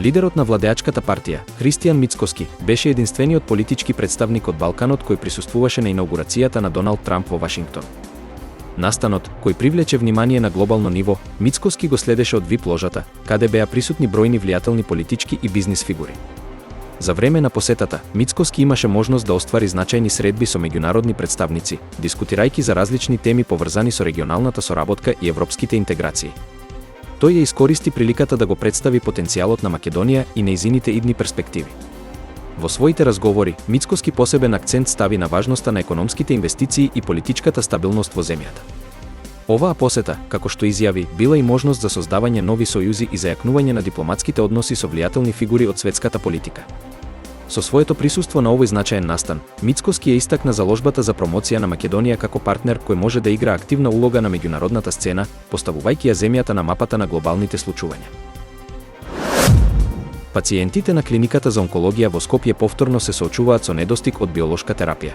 Лидерот на владеачката партија, Христијан Мицкоски, беше единствениот политички представник од Балканот кој присуствуваше на инаугурацијата на Доналд Трамп во Вашингтон. Настанот, кој привлече внимание на глобално ниво, Мицкоски го следеше од VIP ложата, каде беа присутни бројни влијателни политички и бизнис фигури. За време на посетата, Мицкоски имаше можност да оствари значајни средби со меѓународни представници, дискутирајќи за различни теми поврзани со регионалната соработка и европските интеграции. Тој ја искористи приликата да го представи потенцијалот на Македонија и нејзините идни перспективи. Во своите разговори, Мицкоски посебен акцент стави на важноста на економските инвестиции и политичката стабилност во земјата. Оваа посета, како што изјави, била и можност за создавање нови сојузи и зајакнување на дипломатските односи со влијателни фигури од светската политика. Со своето присуство на овој значаен настан, Мицкоски ја истакна заложбата за промоција на Македонија како партнер кој може да игра активна улога на меѓународната сцена, поставувајќи ја земјата на мапата на глобалните случувања. Пациентите на клиниката за онкологија во Скопје повторно се соочуваат со недостиг од биолошка терапија.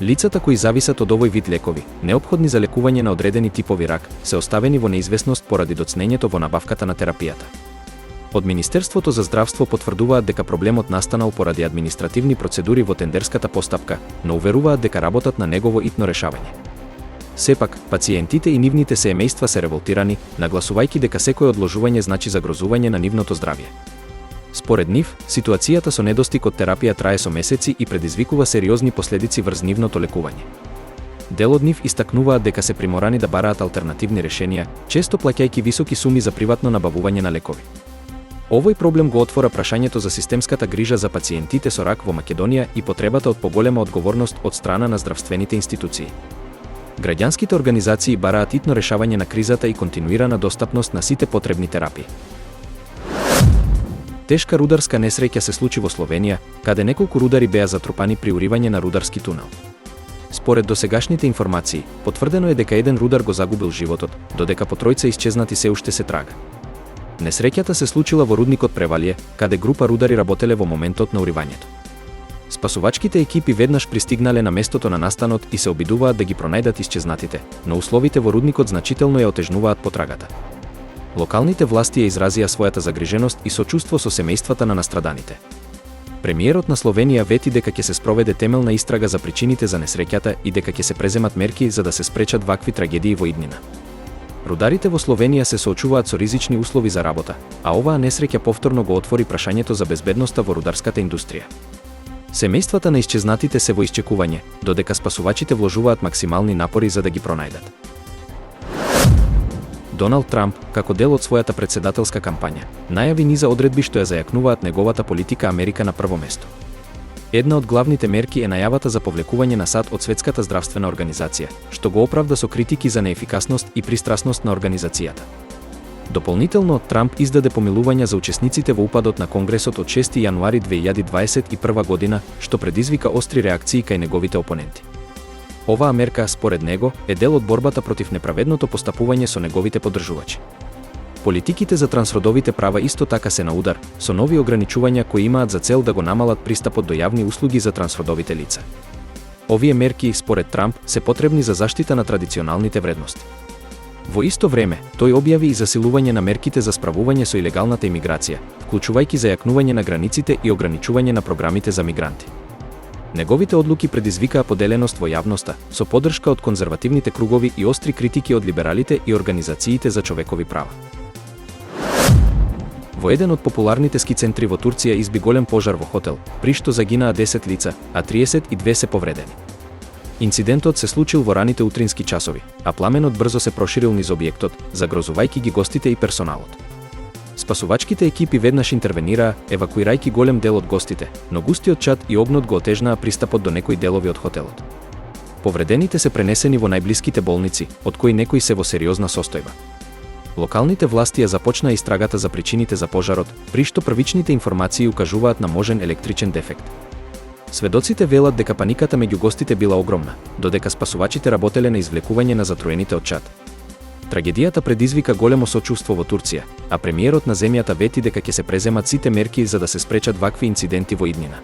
Лицата кои зависат од овој вид лекови, неопходни за лекување на одредени типови рак, се оставени во неизвестност поради доцнењето во набавката на терапијата. Од Министерството за здравство потврдуваат дека проблемот настанал поради административни процедури во тендерската постапка, но уверуваат дека работат на негово итно решавање. Сепак, пациентите и нивните семејства се револтирани, нагласувајќи дека секој одложување значи загрозување на нивното здравје. Според нив, ситуацијата со недостиг од терапија трае со месеци и предизвикува сериозни последици врз нивното лекување. Дел од нив истакнуваат дека се приморани да бараат алтернативни решенија, често плаќајќи високи суми за приватно набавување на лекови. Овој проблем го отвора прашањето за системската грижа за пациентите со рак во Македонија и потребата од поголема одговорност од страна на здравствените институции. Граѓанските организации бараат итно решавање на кризата и континуирана достапност на сите потребни терапии. Тешка рударска несреќа се случи во Словенија, каде неколку рудари беа затрупани при уривање на рударски тунел. Според досегашните информации, потврдено е дека еден рудар го загубил животот, додека по тројца исчезнати се уште се трага. Несреќата се случила во рудникот Превалје, каде група рудари работеле во моментот на уривањето. Спасувачките екипи веднаш пристигнале на местото на настанот и се обидуваат да ги пронајдат исчезнатите, но условите во рудникот значително ја отежнуваат потрагата. Локалните власти ја изразија својата загриженост и сочувство со семејствата на настраданите. Премиерот на Словенија вети дека ќе се спроведе темелна истрага за причините за несреќата и дека ќе се преземат мерки за да се спречат вакви трагедии во иднина. Рударите во Словенија се соочуваат со ризични услови за работа, а оваа несреќа повторно го отвори прашањето за безбедноста во рударската индустрија. Семејствата на исчезнатите се во исчекување, додека спасувачите вложуваат максимални напори за да ги пронајдат. Доналд Трамп, како дел од својата претседателска кампања, најави низа одредби што ја зајакнуваат неговата политика Америка на прво место. Една од главните мерки е најавата за повлекување на САД од Светската здравствена организација, што го оправда со критики за неефикасност и пристрасност на организацијата. Дополнително, Трамп издаде помилувања за учесниците во упадот на Конгресот од 6 јануари 2021 година, што предизвика остри реакции кај неговите опоненти. Оваа мерка, според него, е дел од борбата против неправедното постапување со неговите поддржувачи. Политиките за трансродовите права исто така се на удар, со нови ограничувања кои имаат за цел да го намалат пристапот до јавни услуги за трансродовите лица. Овие мерки, според Трамп, се потребни за заштита на традиционалните вредности. Во исто време, тој објави и засилување на мерките за справување со илегалната имиграција, вклучувајќи зајакнување на границите и ограничување на програмите за мигранти. Неговите одлуки предизвикаа поделеност во јавноста, со поддршка од конзервативните кругови и остри критики од либералите и организациите за човекови права. Во еден од популарните ски центри во Турција изби голем пожар во хотел, при што загинаа 10 лица, а 32 се повредени. Инцидентот се случил во раните утрински часови, а пламенот брзо се проширил низ објектот, загрозувајќи ги гостите и персоналот. Спасувачките екипи веднаш интервенираа, евакуирајќи голем дел од гостите, но густиот чад и огнот го отежнаа пристапот до некои делови од хотелот. Повредените се пренесени во најблиските болници, од кои некои се во сериозна состојба. Локалните власти ја започнаа истрагата за причините за пожарот, при што првичните информации укажуваат на можен електричен дефект. Сведоците велат дека паниката меѓу гостите била огромна, додека спасувачите работеле на извлекување на затруените од чад. Трагедијата предизвика големо сочувство во Турција, а премиерот на земјата вети дека ќе се преземат сите мерки за да се спречат вакви инциденти во иднина.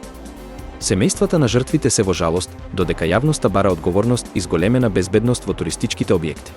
Семејствата на жртвите се во жалост, додека јавноста бара одговорност и зголемена безбедност во туристичките објекти.